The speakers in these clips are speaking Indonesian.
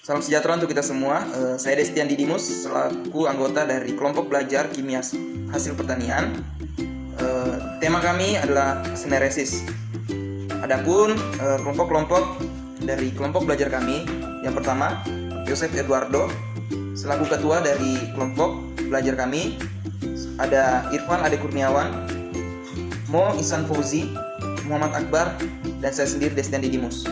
Salam sejahtera untuk kita semua. Saya Destian Didimus selaku anggota dari kelompok belajar kimia hasil pertanian. Tema kami adalah sineresis. Adapun kelompok-kelompok dari kelompok belajar kami, yang pertama Yosef Eduardo selaku ketua dari kelompok belajar kami. Ada Irfan Ade Kurniawan, Mo Ihsan Fauzi, Muhammad Akbar, dan saya sendiri Destian Didimus.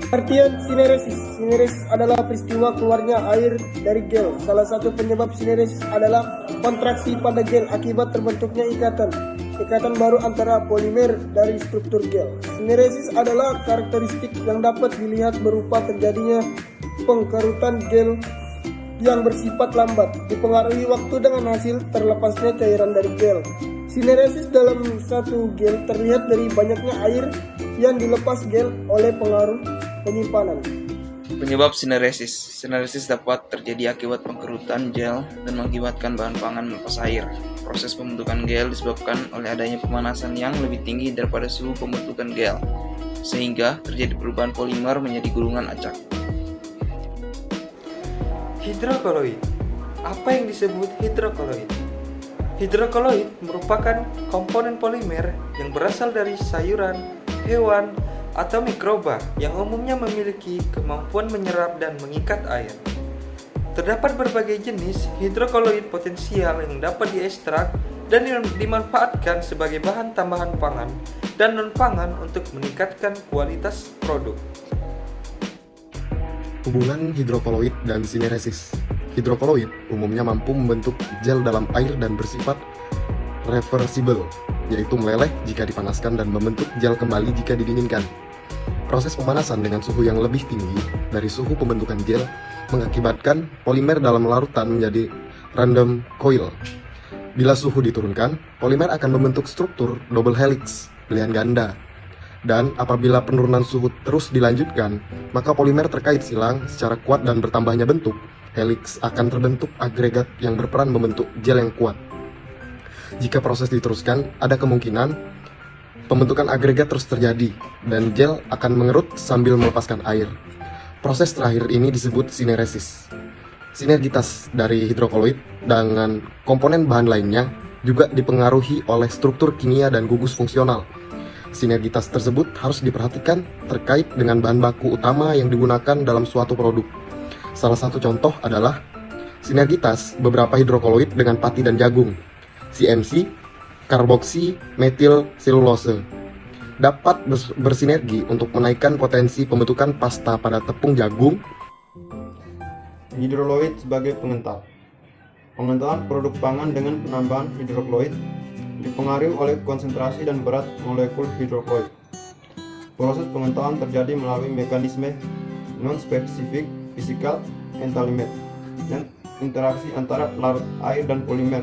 Artian sineresis. Sineresis adalah peristiwa keluarnya air dari gel. Salah satu penyebab sineresis adalah kontraksi pada gel akibat terbentuknya ikatan baru antara polimer dari struktur gel. Sineresis adalah karakteristik yang dapat dilihat berupa terjadinya pengkerutan gel yang bersifat lambat, dipengaruhi waktu dengan hasil terlepasnya cairan dari gel. Sineresis dalam satu gel terlihat dari banyaknya air yang dilepas gel oleh pengaruh penyimpanan. Penyebab sineresis. Sineresis dapat terjadi akibat pengkerutan gel dan mengakibatkan bahan pangan melepas air. Proses pembentukan gel disebabkan oleh adanya pemanasan yang lebih tinggi daripada suhu pembentukan gel, sehingga terjadi perubahan polimer menjadi gulungan acak. Hidrokoloid. Apa yang disebut hidrokoloid? Hidrokoloid merupakan komponen polimer yang berasal dari sayuran, hewan, atau mikroba yang umumnya memiliki kemampuan menyerap dan mengikat air. Terdapat berbagai jenis hidrokoloid potensial yang dapat diekstrak dan dimanfaatkan sebagai bahan tambahan pangan dan non-pangan untuk meningkatkan kualitas produk. Hubungan hidrokoloid dan sineresis. Hidrokoloid umumnya mampu membentuk gel dalam air dan bersifat reversible, yaitu meleleh jika dipanaskan dan membentuk gel kembali jika didinginkan. Proses pemanasan dengan suhu yang lebih tinggi dari suhu pembentukan gel mengakibatkan polimer dalam larutan menjadi random coil. Bila suhu diturunkan, polimer akan membentuk struktur double helix, pilihan ganda. Dan apabila penurunan suhu terus dilanjutkan, maka polimer terkait silang secara kuat dan bertambahnya bentuk helix akan terbentuk agregat yang berperan membentuk gel yang kuat. Jika proses diteruskan, ada kemungkinan pembentukan agregat terus terjadi dan gel akan mengerut sambil melepaskan air. Proses terakhir ini disebut sineresis. Sinergitas dari hidrokoloid dengan komponen bahan lainnya juga dipengaruhi oleh struktur kimia dan gugus fungsional. Sinergitas tersebut harus diperhatikan terkait dengan bahan baku utama yang digunakan dalam suatu produk. Salah satu contoh adalah sinergitas beberapa hidrokoloid dengan pati dan jagung, CMC, karboksi metil selulose, dapat bersinergi untuk menaikkan potensi pembentukan pasta pada tepung jagung. Hidrokoloid sebagai pengental. Pengentalan produk pangan dengan penambahan hidrokoloid dipengaruhi oleh konsentrasi dan berat molekul hidrokoloid. Proses pengentalan terjadi melalui mekanisme non-spesifik physical entalement dan interaksi antara larut air dan polimer.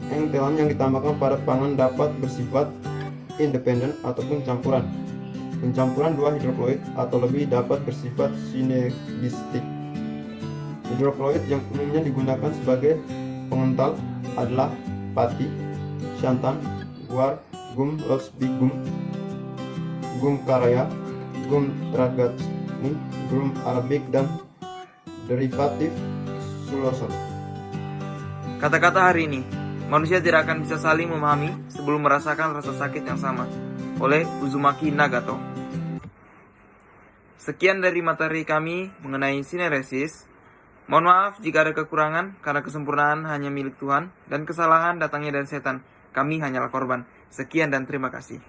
Entalan yang ditambahkan pada pangan dapat bersifat independen ataupun campuran. Pencampuran dua hidrokoloid atau lebih dapat bersifat sinergistik. Hidrokoloid yang umumnya digunakan sebagai pengental adalah pati, santan, guar, gum rosbi gum karaya, gum tragatsni, gum arabik, dan derivatif sulose. Kata-kata hari ini, manusia tidak akan bisa saling memahami sebelum merasakan rasa sakit yang sama, oleh Uzumaki Nagato. Sekian dari materi kami mengenai sineresis. Mohon maaf jika ada kekurangan, karena kesempurnaan hanya milik Tuhan, dan kesalahan datangnya dari setan. Kami hanyalah korban. Sekian dan terima kasih.